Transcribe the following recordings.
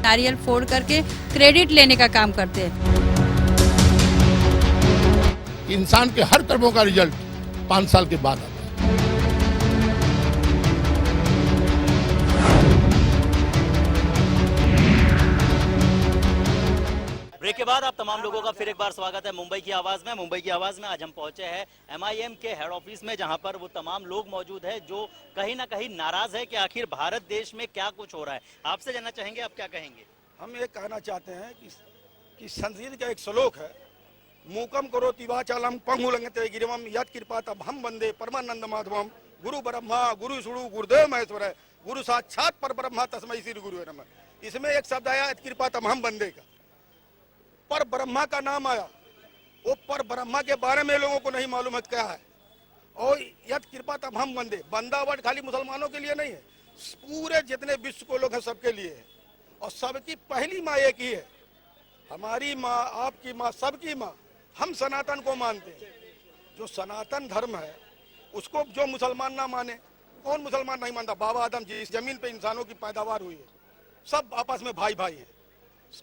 नारियल फोड़ करके क्रेडिट लेने का काम करते हैं। इंसान के हर कर्मों का रिजल्ट 5 साल के बाद आता है। ब्रेक के बाद आप तमाम लोगों का फिर एक बार स्वागत है मुंबई की आवाज में। मुंबई की आवाज में आज हम पहुंचे हैं MIM के हेड ऑफिस में, जहां पर वो तमाम लोग मौजूद हैं जो कहीं ना कहीं नाराज है कि आखिर भारत देश में क्या कुछ हो रहा है। आपसे जानना चाहेंगे, आप क्या कहेंगे? हम ये कहना चाहते हैं कि संस्कृत का एक श्लोक है, मूकम करोति वाचालम पंगुलंघते गिरिवम यत् कृपातम हम वंदे परमानंद माधवम गुरु ब्रह्मा गुरु सुरु गुरुदेव महेश्वर गुरु साक्षात पर ब्रह्मा तस्मै श्री गुरु नमः। इसमें एक शब्द आया यत् कृपातम हम वंदे का, पर ब्रह्मा का नाम आया। वो पर ब्रह्मा के बारे में लोगों को नहीं मालूम है क्या है। और यत् कृपातम हम वंदे, बंदा वर्ड खाली मुसलमानों के लिए नहीं है, पूरे जितने विश्व को लोग हैं सबके लिए है। और सबकी पहली माँ एक ही है, हमारी माँ, आपकी माँ, सबकी माँ। हम सनातन को मानते हैं। जो सनातन धर्म है उसको जो मुसलमान ना माने, कौन मुसलमान नहीं मानता? बाबा आदम जी, इस जमीन पे इंसानों की पैदावार हुई है, सब आपस में भाई भाई है,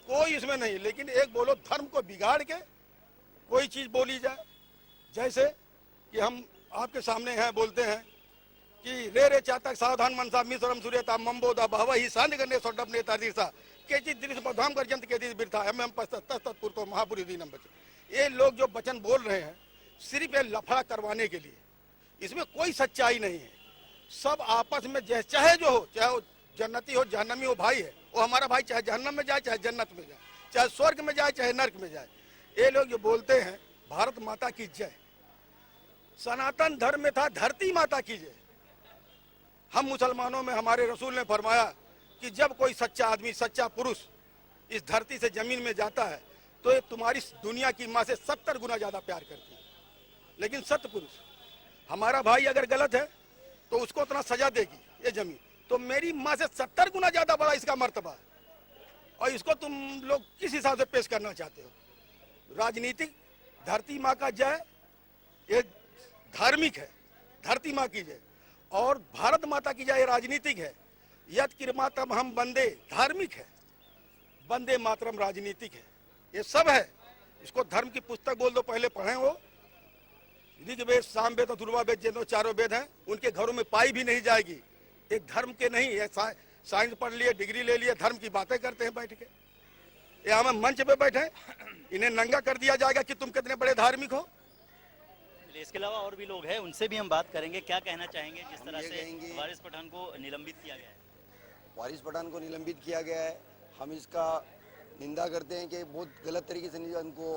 कोई इसमें नहीं। लेकिन एक बोलो धर्म को बिगाड़ के कोई चीज बोली जाए, जैसे कि हम आपके सामने हैं बोलते हैं कि रे चातक सावधान मनसा मिश्रम सूर्यता मम्बोदा बहवा ही सांध करने सोडप नेता दिशा केचित दृश्य बधाम कर जंत केचित बिरथा एम तत्पुर तो महापुरी दीनम बचे। ये लोग जो वचन बोल रहे हैं सिर्फ ये लफड़ा करवाने के लिए, इसमें कोई सच्चाई नहीं है। सब आपस में चाहे जो हो, चाहे वो जन्नती हो जहन्नमी हो, भाई है वो हमारा भाई, चाहे जहन्नम में जाए चाहे जन्नत में जाए, चाहे स्वर्ग में जाए चाहे नर्क में जाए। ये लोग जो बोलते हैं भारत माता की जय, सनातन धर्म में था धरती माता की जय। हम मुसलमानों में हमारे रसूल ने फरमाया कि जब कोई सच्चा आदमी, सच्चा पुरुष इस धरती से जमीन में जाता है तो ये तुम्हारी दुनिया की माँ से 70 गुना ज्यादा प्यार करती है। लेकिन सत्य पुरुष, हमारा भाई अगर गलत है तो उसको उतना सजा देगी ये जमीन, तो मेरी माँ से 70 गुना ज्यादा बड़ा इसका मर्तबा है। और इसको तुम लोग किस हिसाब से पेश करना चाहते हो? राजनीतिक धरती माँ का जय, ये धार्मिक है, धरती माँ की जय, और भारत माता की जय राजनीतिक है। यत् कृपातम हम वंदे धार्मिक है, वंदे मातरम राजनीतिक है। ये सब है। इसको धर्म की पुस्तक बोल दो, पहले पढ़े वो ऋग्वेद, सामवेद, अथर्ववेद, वेद, जो चारों वेद हैं उनके घरों में पाई भी नहीं जाएगी। एक धर्म के नहीं, ये साइंस पढ़ लिए, डिग्री ले लिए, धर्म की बातें करते हैं बैठ के। ये हम मंच पे बैठे, इन्हें नंगा कर दिया जाएगा कि तुम कितने बड़े धार्मिक हो। इसके अलावा और भी लोग हैं, उनसे भी हम बात करेंगे। क्या कहना चाहेंगे जिस तरह से वारिस पठान को निलंबित किया गया है? वारिस पठान को निलंबित किया गया है, हम इसका निंदा करते हैं कि बहुत गलत तरीके से उनको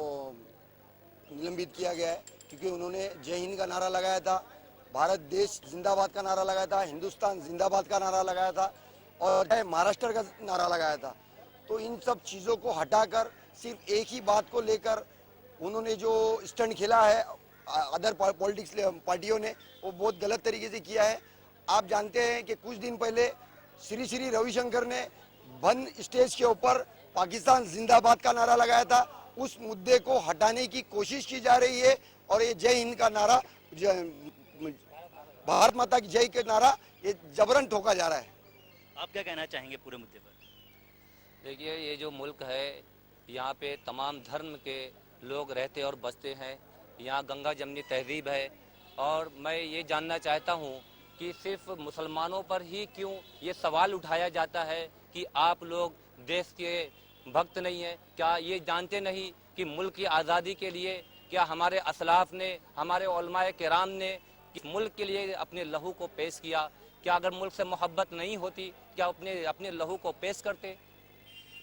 निलंबित किया गया है। क्योंकि उन्होंने जय हिंद का नारा लगाया था, भारत देश जिंदाबाद का नारा लगाया था, हिंदुस्तान जिंदाबाद का नारा लगाया था, और महाराष्ट्र का नारा लगाया था। तो इन सब चीज़ों को हटाकर सिर्फ एक ही बात को लेकर उन्होंने जो स्टंट खेला है अदर पॉलिटिक्स पार्टियों ने, वो बहुत गलत तरीके से किया है। आप जानते हैं कि कुछ दिन पहले श्री श्री रविशंकर ने बंद स्टेज के ऊपर पाकिस्तान जिंदाबाद का नारा लगाया था। उस मुद्दे को हटाने की कोशिश की जा रही है, और ये जय हिंद का नारा, भारत माता की जय के नारा, ये जबरन ठोका जा रहा है। आप क्या कहना चाहेंगे पूरे मुद्दे पर? देखिए, ये जो मुल्क है यहाँ पे तमाम धर्म के लोग रहते और बसते हैं। यहाँ गंगा जमनी तहजीब है, और मैं ये जानना चाहता हूँ कि सिर्फ मुसलमानों पर ही क्यों ये सवाल उठाया जाता है कि आप लोग देश के भक्त नहीं हैं? क्या ये जानते नहीं कि मुल्क की आज़ादी के लिए क्या हमारे असलाफ ने, हमारे उलमाए किराम ने इस मुल्क के लिए अपने लहू को पेश किया? क्या अगर मुल्क से मोहब्बत नहीं होती क्या अपने लहू को पेश करते?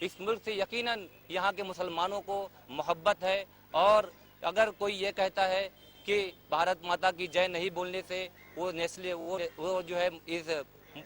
इस मुल्क से यकीनन यहाँ के मुसलमानों को मोहब्बत है। और अगर कोई ये कहता है कि भारत माता की जय नहीं बोलने से वो नेस्ले वो जो है इस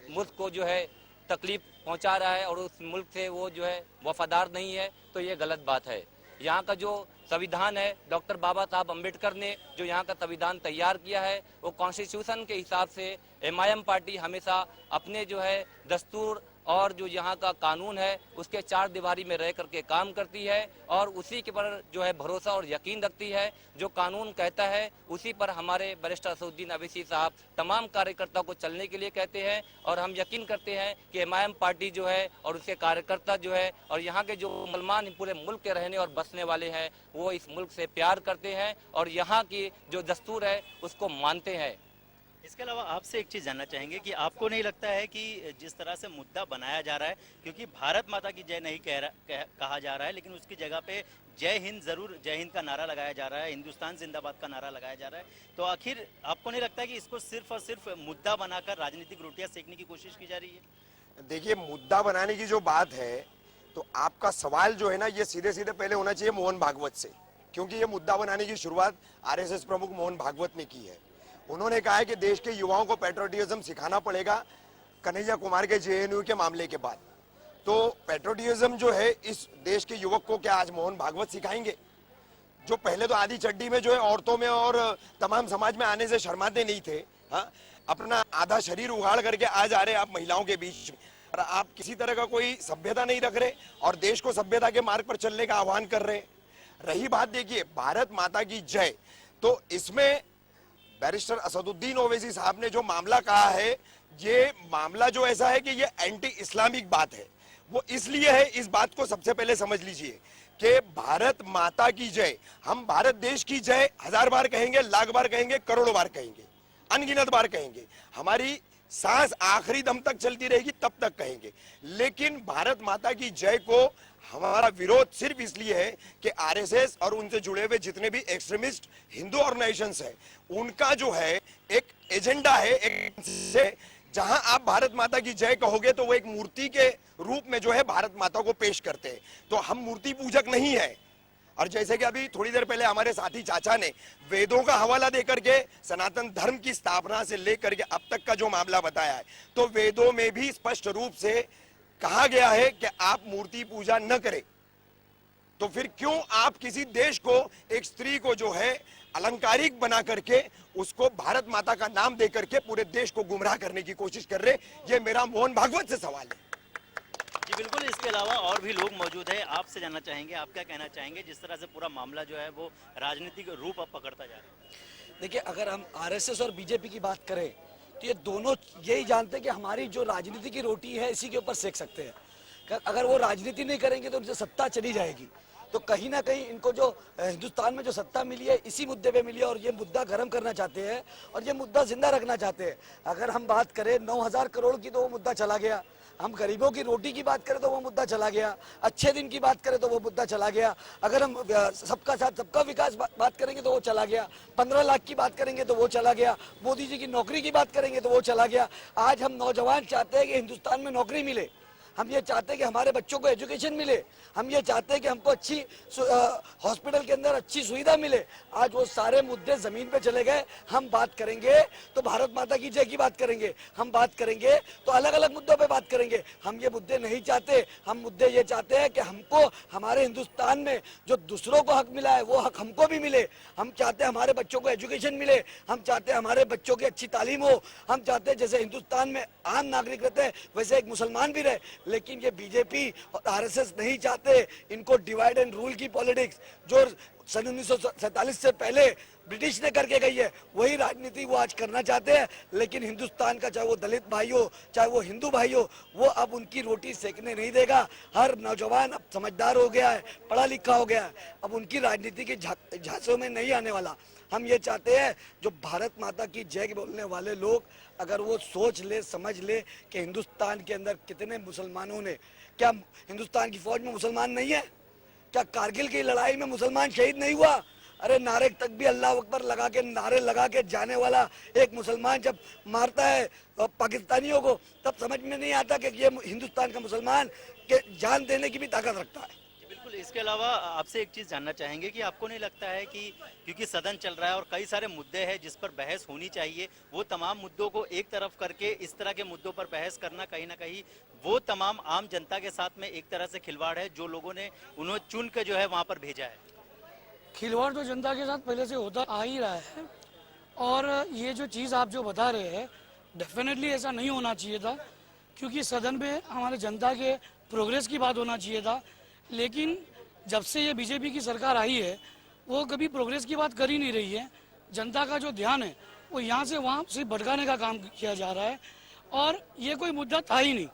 मुल्क को जो है तकलीफ पहुंचा रहा है और उस मुल्क से वो जो है वफादार नहीं है, तो ये गलत बात है। यहाँ का जो संविधान है, डॉक्टर बाबा साहब अम्बेडकर ने जो यहाँ का संविधान तैयार किया है, वो कॉन्स्टिट्यूशन के हिसाब से MIM पार्टी हमेशा अपने जो है दस्तूर और जो यहाँ का कानून है उसके चार दीवारी में रह करके काम करती है और उसी के पर जो है भरोसा और यकीन रखती है। जो कानून कहता है उसी पर हमारे बैरिस्टर असदुद्दीन अवैसी साहब तमाम कार्यकर्ताओं को चलने के लिए कहते हैं और हम यकीन करते हैं कि एमआईएम पार्टी जो है और उसके कार्यकर्ता जो है और यहाँ के जो मुसलमान पूरे मुल्क के रहने और बसने वाले हैं वो इस मुल्क से प्यार करते हैं और यहाँ की जो दस्तूर है उसको मानते हैं। इसके अलावा आपसे एक चीज़ जानना चाहेंगे कि आपको नहीं लगता है कि जिस तरह से मुद्दा बनाया जा रहा है, क्योंकि भारत माता की जय नहीं कहा जा रहा है, लेकिन उसकी जगह पे जय हिंद जरूर, जय हिंद का नारा लगाया जा रहा है, हिंदुस्तान जिंदाबाद का नारा लगाया जा रहा है, तो आखिर आपको नहीं लगता है कि इसको सिर्फ और सिर्फ मुद्दा बनाकर राजनीतिक रोटियां सेकने की कोशिश की जा रही है? देखिए, मुद्दा बनाने की जो बात है, तो आपका सवाल जो है ना, ये सीधे सीधे पहले होना चाहिए मोहन भागवत से, क्योंकि ये मुद्दा बनाने की शुरुआत आरएसएस प्रमुख मोहन भागवत ने की है। उन्होंने कहा है कि देश के युवाओं को पेट्रोटिज्म सिखाना पड़ेगा कन्हैया कुमार के जेएनयू के मामले के बाद। तो पेट्रोटिज्म जो है इस देश के युवक को क्या आज मोहन भागवत सिखाएंगे, जो पहले तो आधी चड्डी में जो है औरतों में और तमाम समाज में आने से शर्माते नहीं थे, हाँ, अपना आधा शरीर उगाड़ करके आज आ रहे आप महिलाओं के बीच में, और आप किसी तरह का कोई सभ्यता नहीं रख रहे और देश को सभ्यता के मार्ग पर चलने का आह्वान कर रहे। रही बात देखिए भारत माता की जय, तो इसमें बैरिस्टर असदुद्दीन ओवैसी साहब ने जो मामला कहा है, ये मामला जो ऐसा है कि ये एंटी इस्लामिक बात है। वो इसलिए है, इस बात को सबसे पहले समझ लीजिए कि भारत माता की जय, हम भारत देश की जय 1000 बार कहेंगे, लाख बार कहेंगे, करोड़ों बार कहेंगे, अनगिनत बार कहेंगे, हमारी सांस आखिरी दम तक चलती रहेगी तब तक कहेंगे, लेकिन भारत माता की जय को हमारा विरोध सिर्फ इसलिए है कि आरएसएस और उनसे जुड़े हुए जितने भी एक्सट्रीमिस्ट हिंदू ऑर्गेनाइजेशंस हैं, उनका जो है एक एजेंडा है, एक से जहां आप भारत माता की जय कहोगे तो वो एक मूर्ति के रूप में जो है भारत माता को पेश करते हैं। तो हम मूर्ति पूजक नहीं है। और जैसे कि अभी थोड़ी देर पहले हमारे साथी चाचा ने वेदों का हवाला देकर के सनातन धर्म की स्थापना से लेकर के अब तक का जो मामला बताया है, तो वेदों में भी स्पष्ट रूप से कहा गया है कि आप मूर्ति पूजा न करें। तो फिर क्यों आप किसी देश को, एक स्त्री को जो है अलंकारिक बना करके उसको भारत माता का नाम दे करके पूरे देश को गुमराह करने की कोशिश कर रहे? ये मेरा मोहन भागवत से सवाल है। जी बिल्कुल, इसके अलावा और भी लोग मौजूद हैं, आपसे जानना चाहेंगे, आप क्या कहना चाहेंगे जिस तरह से पूरा मामला जो है वो राजनीतिक रूप अब पकड़ता जा रहा है? देखिए, अगर हम आरएसएस और बीजेपी की बात करें तो ये दोनों यही जानते हैं कि हमारी जो राजनीति की रोटी है इसी के ऊपर सेक सकते हैं। अगर वो राजनीति नहीं करेंगे तो उनसे सत्ता चली जाएगी। तो कहीं ना कहीं इनको जो हिंदुस्तान में जो सत्ता मिली है इसी मुद्दे पे मिली है और ये मुद्दा गर्म करना चाहते हैं और ये मुद्दा जिंदा रखना चाहते हैं। अगर हम बात करें 9000 करोड़ की तो वो मुद्दा चला गया, हम गरीबों की रोटी की बात करें तो वो मुद्दा चला गया, अच्छे दिन की बात करें तो वो मुद्दा चला गया, अगर हम सबका साथ सबका विकास बात करेंगे तो वो चला गया, 15 लाख की बात करेंगे तो वो चला गया, मोदी जी की नौकरी की बात करेंगे तो वो चला गया। आज हम नौजवान चाहते हैं कि हिंदुस्तान में नौकरी मिले, हम ये चाहते हैं कि हमारे बच्चों को एजुकेशन मिले, हम ये चाहते हैं कि हमको अच्छी हॉस्पिटल के अंदर अच्छी सुविधा मिले। आज वो सारे मुद्दे जमीन पे चले गए। हम बात करेंगे तो भारत माता की जय की बात करेंगे, हम बात करेंगे तो अलग अलग मुद्दों पे बात करेंगे। हम ये मुद्दे नहीं चाहते, हम मुद्दे ये चाहते हैं कि हमको हमारे हिंदुस्तान में जो दूसरों को हक मिला है वो हक हमको भी मिले। हम चाहते हैं हमारे बच्चों को एजुकेशन मिले, हम चाहते हैं हमारे बच्चों की अच्छी तालीम हो, हम चाहते हैं जैसे हिंदुस्तान में आम नागरिक रहते हैं वैसे एक मुसलमान भी रहे। लेकिन ये बीजेपी और आरएसएस नहीं चाहते, इनको डिवाइड एंड रूल की पॉलिटिक्स जो सन 1947 से पहले ब्रिटिश ने करके गई है वही राजनीति वो आज करना चाहते हैं। लेकिन हिंदुस्तान का चाहे वो दलित भाई हो चाहे वो हिंदू भाई हो, वो अब उनकी रोटी सेकने नहीं देगा। हर नौजवान अब समझदार हो गया है, पढ़ा लिखा हो गया है, अब उनकी राजनीति के झांसों में नहीं आने वाला। हम ये चाहते हैं जो भारत माता की जय बोलने वाले लोग अगर वो सोच ले समझ ले कि हिंदुस्तान के अंदर कितने मुसलमानों ने, क्या हिंदुस्तान की फौज में मुसलमान नहीं है? क्या कारगिल की लड़ाई में मुसलमान शहीद नहीं हुआ? अरे नारे तक भी अल्लाह अकबर लगा के नारे लगा के जाने वाला एक मुसलमान जब मारता है पाकिस्तानियों को तब समझ में नहीं आता कि ये हिंदुस्तान का मुसलमान के जान देने की भी ताकत रखता है। बिल्कुल, इसके अलावा आपसे एक चीज़ जानना चाहेंगे कि आपको नहीं लगता है कि क्योंकि सदन चल रहा है और कई सारे मुद्दे हैं जिस पर बहस होनी चाहिए, वो तमाम मुद्दों को एक तरफ करके इस तरह के मुद्दों पर बहस करना कहीं ना कहीं वो तमाम आम जनता के साथ में एक तरह से खिलवाड़ है जो लोगों ने उन्हें चुन के जो है वहाँ पर भेजा है? खिलवाड़ तो जनता के साथ पहले से होता आ ही रहा है और ये जो चीज़ आप जो बता रहे हैं डेफिनेटली ऐसा नहीं होना चाहिए था क्योंकि सदन में हमारे जनता के प्रोग्रेस की बात होना चाहिए था, लेकिन जब से ये बीजेपी की सरकार आई है वो कभी प्रोग्रेस की बात कर ही नहीं रही है। जनता का जो ध्यान है वो यहाँ से वहाँ सिर्फ भटकाने का काम किया जा रहा है, और ये कोई मुद्दा था ही नहीं,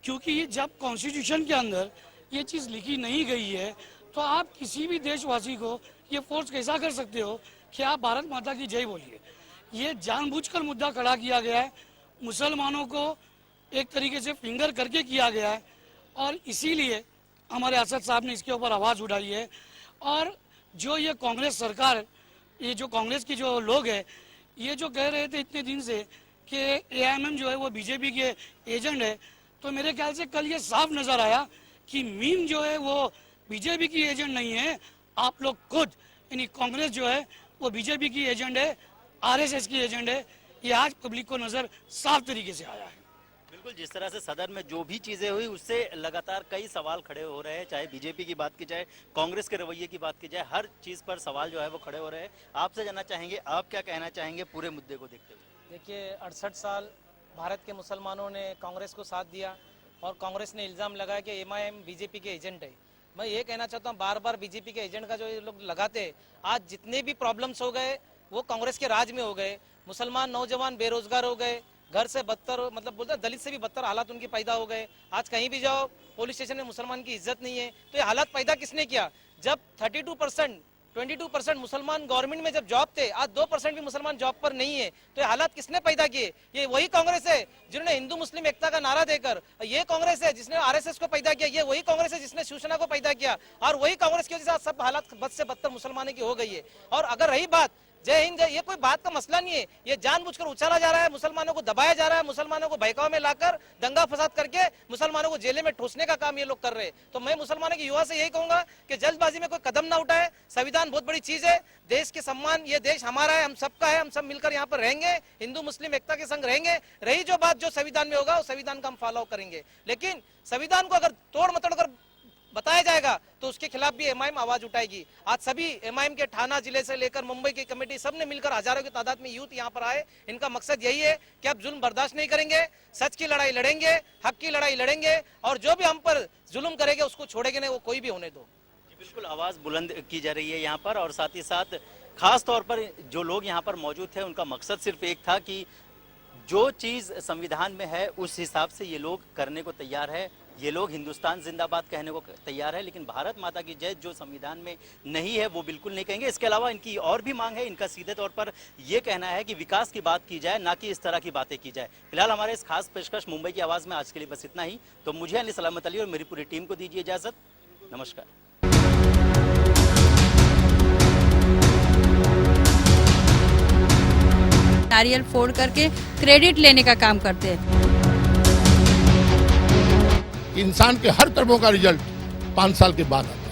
क्योंकि जब कॉन्स्टिट्यूशन के अंदर ये चीज़ लिखी नहीं गई है तो आप किसी भी देशवासी को ये फोर्स कैसा कर सकते हो कि आप भारत माता की जय बोलिए। ये जानबूझकर मुद्दा खड़ा किया गया है, मुसलमानों को एक तरीके से फिंगर करके किया गया है, और इसीलिए हमारे असद साहब ने इसके ऊपर आवाज़ उठाई है। और जो ये कांग्रेस सरकार, ये जो कांग्रेस के जो लोग हैं, ये जो कह रहे थे इतने दिन से कि एआईएमएम जो है वो बीजेपी के एजेंट है, तो मेरे ख्याल से कल ये साफ नज़र आया कि मीम जो है वो बीजेपी की एजेंट नहीं है, आप लोग खुद यानी कांग्रेस जो है वो बीजेपी की एजेंट है, आरएसएस की एजेंट है। ये आज पब्लिक को नज़र साफ तरीके से आया है। बिल्कुल, जिस तरह से सदन में जो भी चीजें हुई उससे लगातार कई सवाल खड़े हो रहे हैं, चाहे बीजेपी की बात की जाए, कांग्रेस के रवैये की बात की जाए, हर चीज पर सवाल जो है वो खड़े हो रहे हैं। आपसे जानना चाहेंगे, आप क्या कहना चाहेंगे पूरे मुद्दे को देखते हुए? देखिए, 68 साल भारत के मुसलमानों ने कांग्रेस को साथ दिया और कांग्रेस ने इल्ज़ाम लगाया कि एमआईएम बीजेपी के एजेंट है। मैं ये कहना चाहता हूँ, बार बार बीजेपी के एजेंट का जो ये लोग लगाते हैं, आज जितने भी प्रॉब्लम्स हो गए वो कांग्रेस के राज में हो गए। मुसलमान नौजवान बेरोजगार हो गए, घर से बदतर, मतलब बोलते हैं दलित से भी बदतर हालात उनके पैदा हो गए। आज कहीं भी जाओ पुलिस स्टेशन में मुसलमान की इज्जत नहीं है। तो ये हालात पैदा किसने किया? जब 22% मुसलमान गवर्नमेंट में जब जॉब थे, आज 2% भी मुसलमान जॉब पर नहीं है। तो ये हालात किसने पैदा किए? ये वही कांग्रेस है जिन्होंने हिंदू मुस्लिम एकता का नारा देकर, ये कांग्रेस है जिसने आरएसएस को पैदा किया, ये वही कांग्रेस है जिसने शिवसेना को पैदा किया, और वही कांग्रेस की वजह से सब हालात बद से बदतर मुसलमानों की हो गई है। और अगर रही बात जय हिंद, ये कोई बात का मसला नहीं है, ये जानबूझकर उछाला जा रहा है, मुसलमानों को दबाया जा रहा है, मुसलमानों को बहकावे में लाकर दंगा फसाद करके मुसलमानों को जेल में ठूसने का काम ये लोग कर रहे हैं। तो मैं मुसलमानों की युवा से यही कहूंगा कि जल्दबाजी में कोई कदम ना उठाए। संविधान बहुत बड़ी चीज है, देश के सम्मान, ये देश हमारा है, हम सबका है, हम सब मिलकर यहाँ पर रहेंगे, हिंदू मुस्लिम एकता के संग रहेंगे। रही जो बात जो संविधान में होगा, उस संविधान का हम फॉलो करेंगे, लेकिन संविधान को अगर तोड़ मतोड़ कर बताया जाएगा तो उसके खिलाफ भी एमआईएम आवाज उठाएगी। आज सभी एमआईएम के थाना जिले से लेकर मुंबई की कमेटी सबने मिलकर हजारों की तादाद में यूथ यहाँ पर आए। इनका मकसद यही है कि अब जुल्म बर्दाश्त नहीं करेंगे, सच की लड़ाई लड़ेंगे, हक की लड़ाई लड़ेंगे, और जो भी हम पर जुल्म करेंगे उसको छोड़ेंगे नहीं, वो कोई भी होने दो। जी बिल्कुल, आवाज बुलंद की जा रही है यहाँ पर, और साथ ही साथ खास तौर पर जो लोग यहाँ पर मौजूद थे उनका मकसद सिर्फ एक था कि जो चीज संविधान में है उस हिसाब से ये लोग करने को तैयार है। ये लोग हिंदुस्तान जिंदाबाद कहने को तैयार है, लेकिन भारत माता की जय जो संविधान में नहीं है वो बिल्कुल नहीं कहेंगे। इसके अलावा इनकी और भी मांग है, इनका सीधे तौर पर ये कहना है कि विकास की बात की जाए, ना कि इस तरह की बातें की जाए। फिलहाल हमारे इस खास पेशकश मुंबई की आवाज में आज के लिए बस इतना ही। तो मुझे अली सलामत अली और मेरी पूरी टीम को दीजिए इजाजत। नमस्कार। नारियल फोड़ करके क्रेडिट लेने का काम करते हैं। इंसान के हर कर्मों का रिजल्ट 5 साल के बाद आता है।